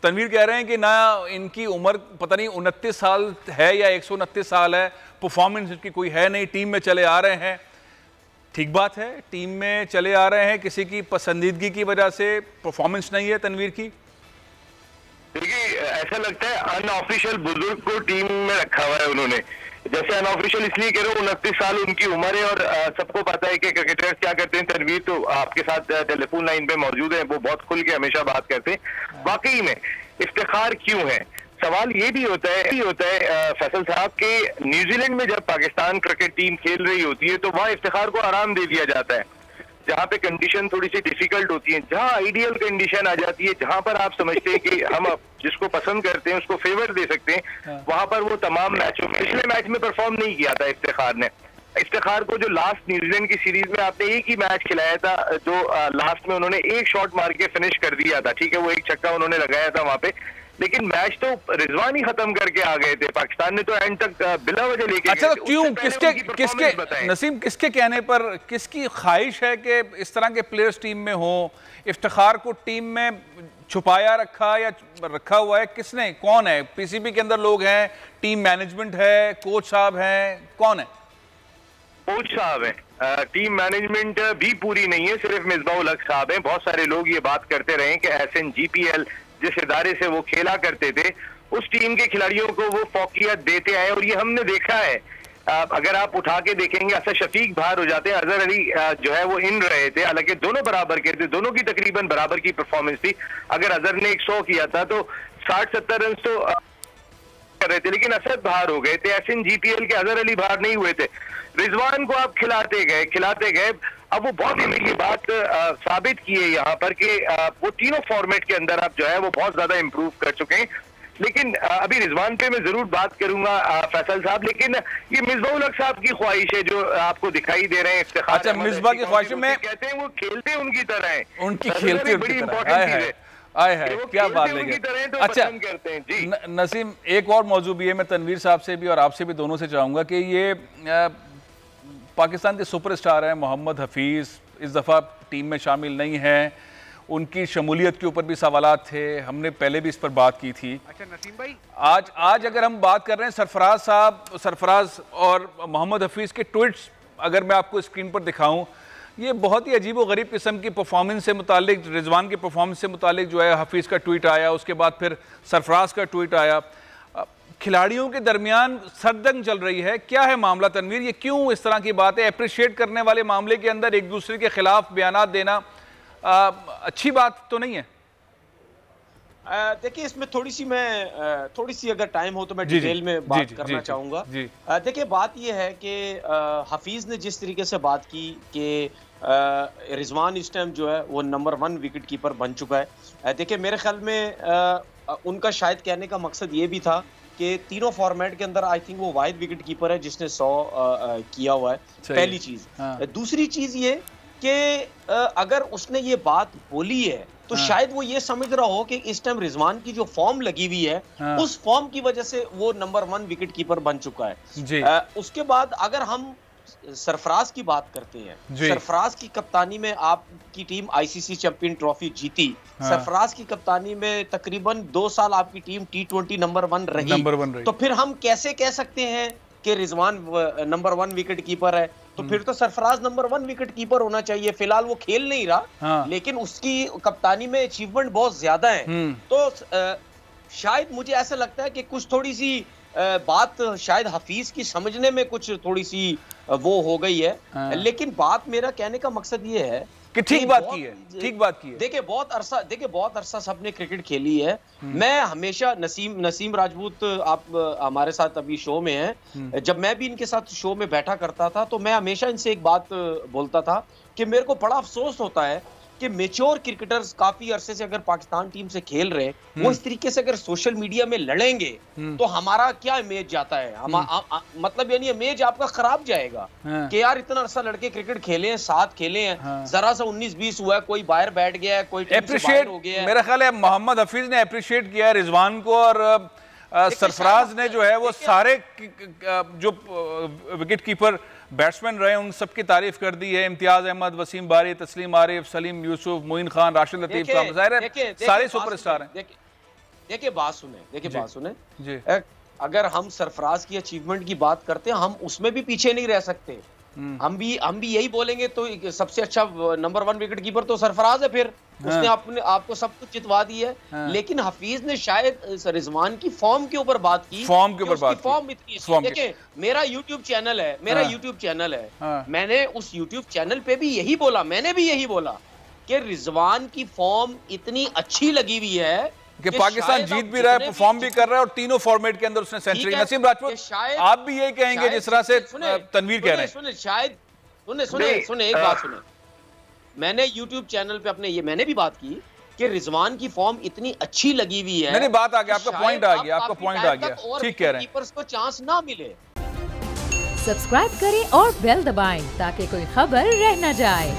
तनवीर कह रहे हैं कि ना इनकी उम्र पता नहीं 29 साल है या 129 साल है, परफॉर्मेंस इनकी कोई है नहीं, टीम में चले आ रहे हैं। ठीक बात है, टीम में चले आ रहे हैं, किसी की पसंदीदगी की वजह से परफॉर्मेंस नहीं है तनवीर की। देखिए, ऐसा लगता है अनऑफिशियल बुजुर्ग को टीम में रखा हुआ है उन्होंने। जैसे अनऑफिशियल इसलिए कह रहे हो, 29 साल उनकी उम्र है और सबको पता है कि क्रिकेटर्स क्या करते हैं। तनवीर तो आपके साथ टेलीफोन लाइन पे मौजूद है, वो बहुत खुल के हमेशा बात करते हैं। वाकई में इफ्तिखार क्यों है? सवाल ये भी होता है फैसल साहब के न्यूजीलैंड में जब पाकिस्तान क्रिकेट टीम खेल रही होती है तो वहाँ इफ्तिखार को आराम दे दिया जाता है। जहाँ पे कंडीशन थोड़ी सी डिफिकल्ट होती है, जहाँ आइडियल कंडीशन आ जाती है, जहाँ पर आप समझते हैं कि हम जिसको पसंद करते हैं उसको फेवर दे सकते हैं, वहां पर वो तमाम मैचों में, पिछले मैच में परफॉर्म नहीं किया था इफ्तिखार ने। इफ्तिखार को जो लास्ट न्यूजीलैंड की सीरीज में आपने एक ही मैच खिलाया था, जो लास्ट में उन्होंने एक शॉट मार के फिनिश कर दिया था, ठीक है, वो एक छक्का उन्होंने लगाया था वहां पे, लेकिन मैच तो रिजवान ही खत्म करके आ गए थे। पाकिस्तान ने तो एंड तक बिला वजह लेके अच्छा, तो क्यों, किसके नसीम, किसके कहने पर, किसकी ख्वाहिश है कि इस तरह के प्लेयर्स टीम में हो? इफ्तिखार को टीम में छुपाया रखा या रखा हुआ है किसने? कौन है? पीसीबी के अंदर लोग हैं, टीम मैनेजमेंट है, कोच साहब हैं, कौन है? कोच साहब है, टीम मैनेजमेंट भी पूरी नहीं है, सिर्फ मिसबाउल हक साहब हैं। बहुत सारे लोग ये बात करते रहे कि SNGPL जिस इदारे से वो खेला करते थे, उस टीम के खिलाड़ियों को वो फौकियत देते आए, और ये हमने देखा है। अगर आप उठा के देखेंगे, असद शफीक बाहर हो जाते हैं, अजहर अली जो है वो इन रहे थे, हालांकि दोनों बराबर के थे, दोनों की तकरीबन बराबर की परफॉर्मेंस थी। अगर अजहर ने 100 किया था तो 60-70 रन तो कर रहे थे, लेकिन असद बाहर हो गए थे। SNGPL के अजहर अली बाहर नहीं हुए थे। रिजवान को आप खिलाते गए। अब वो बहुत ही ये बात साबित की है यहाँ पर कि वो तीनों फॉर्मेट के अंदर आप जो है वो बहुत ज्यादा इंप्रूव कर चुके हैं। लेकिन अभी रिजवान पे मैं जरूर बात करूंगा फैसल साहब, लेकिन ये मिसबाउल हक साहब की ख्वाहिश है जो आपको दिखाई दे रहे हैं। अच्छा, मिसबा की ख्वाहिश में कहते हैं वो खेलते उनकी तरह है, उनकी खेलते बड़ी इंपॉर्टेंट चीज है। आए है, क्या बात है। तो अच्छा करते हैं जी। नसीम, एक और मौजू भी है, मैं तनवीर साहब से भी और आपसे भी दोनों से चाहूंगा कि ये पाकिस्तान के सुपरस्टार हैं मोहम्मद हफीज़, इस दफ़ा टीम में शामिल नहीं हैं, उनकी शमूलियत के ऊपर भी सवालात थे, हमने पहले भी इस पर बात की थी। अच्छा नसीम भाई, आज अगर हम बात कर रहे हैं सरफराज साहब, सरफराज और मोहम्मद हफीज़ के ट्वीट्स अगर मैं आपको स्क्रीन पर दिखाऊं, ये बहुत ही अजीब व गरीब किस्म की परफॉर्मेंस से मुतालिक, रिजवान की परफॉर्मेंस से मुतालिक जो है हफीज़ का ट्वीट आया, उसके बाद फिर सरफराज का ट्वीट आया। खिलाड़ियों के दरमियान सरजंग चल रही है, क्या है मामला तनवीर? ये क्यों इस तरह की बात है? अप्रिशिएट करने वाले मामले के अंदर एक दूसरे के खिलाफ बयानात देना अच्छी बात तो नहीं है। देखिए, इसमें थोड़ी सी अगर टाइम हो तो मैं डिटेल में बात करना चाहूँगा। देखिए, बात यह है कि हफीज़ ने जिस तरीके से बात की कि रिजवान इस टाइम जो है वो नंबर 1 विकेट कीपर बन चुका है। देखिए, मेरे ख्याल में उनका शायद कहने का मकसद ये भी था कि तीनों फॉर्मेट के अंदर आई थिंक वो वाहिद विकेट कीपर है जिसने 100 किया हुआ है, पहली चीज़। दूसरी चीज़ ये कि अगर उसने ये बात बोली है तो शायद वो ये समझ रहा हो कि इस टाइम रिजवान की जो फॉर्म लगी हुई है, उस फॉर्म की वजह से वो नंबर 1 विकेट कीपर बन चुका है। उसके बाद अगर हम सरफराज की बात करते हैं, सरफराज की कप्तानी में आपकी टीम ICC चैंपियन ट्रॉफी जीती। सरफराज की कप्तानी में तकरीबन 2 साल आपकी टीम T20 नंबर 1 रही। तो फिर हम कैसे कह सकते हैं कि रिजवान नंबर 1 विकेट कीपर है? तो फिर तो सरफराज नंबर 1 विकेट कीपर होना चाहिए। फिलहाल वो खेल नहीं रहा, लेकिन उसकी कप्तानी में अचीवमेंट बहुत ज्यादा है। तो शायद मुझे ऐसा लगता है कि कुछ थोड़ी सी बात शायद हफीज की समझने में कुछ थोड़ी सी वो हो गई है। लेकिन बात, मेरा कहने का मकसद ये है कि ठीक बात की है। देखिए, बहुत अरसा सबने क्रिकेट खेली है। मैं हमेशा नसीम राजपूत, आप हमारे साथ अभी शो में हैं, जब मैं भी इनके साथ शो में बैठा करता था तो मैं हमेशा इनसे एक बात बोलता था कि मेरे को बड़ा अफसोस होता है कि मेच्योर क्रिकेटर्स काफी अरसे से अगर पाकिस्तान टीम से खेल रहे, वो इस तरीके से अगर सोशल मीडिया में लड़ेंगे तो हमारा क्या इमेज जाता है? मतलब यानी इमेज आपका खराब जाएगा कि यार इतना अरसा लड़के क्रिकेट खेले हैं, साथ खेले हैं, जरा सा 19-20 हुआ है, कोई बाहर बैठ गया है, कोई टीम से बाहर हो गया है। मेरा ख्याल है मोहम्मद हफीज ने अप्रिशिएट किया रिजवान को, और सरफराज ने जो है वो सारे जो विकेट कीपर बैट्समैन रहे उन सबकी तारीफ कर दी है। इम्तियाज अहमद, वसीम बारी, तस्लीम आरिफ, सलीम यूसुफ, मोइन खान, राशिद लतीफ, सारे सुपरस्टार हैं। देखिए बात सुने जी। अगर हम सरफराज की अचीवमेंट की बात करते हैं, हम उसमें भी पीछे नहीं रह सकते। हम भी यही बोलेंगे तो सबसे अच्छा नंबर 1 विकेट कीपर तो सरफराज है। फिर उसने आपको सब कुछ जितवा दी है। लेकिन हफीज ने शायद रिजवान की फॉर्म के ऊपर बात की, फॉर्म इतनी। देखिए मेरा यूट्यूब चैनल है, मैंने उस यूट्यूब चैनल पे भी यही बोला, कि रिजवान की फॉर्म इतनी अच्छी लगी हुई है कि पाकिस्तान जीत भी रहा है, परफॉर्म भी कर रहा है और तीनों फॉर्मेट के अंदर उसने सेंचुरी। नसीम राजपूत, आप भी यही कहेंगे जिस तरह से तनवीर कह रहे हैं? शायद सुने एक बात सुने, मैंने यूट्यूब चैनल पे मैंने भी बात की कि रिजवान की फॉर्म इतनी अच्छी लगी हुई है। नहीं, बात आ गया, आपका पॉइंट आ गया, ठीक कह रहे हैं। कीपर्स को चांस ना मिले। सब्सक्राइब करें और बेल दबाएं ताकि कोई खबर रह न जाए।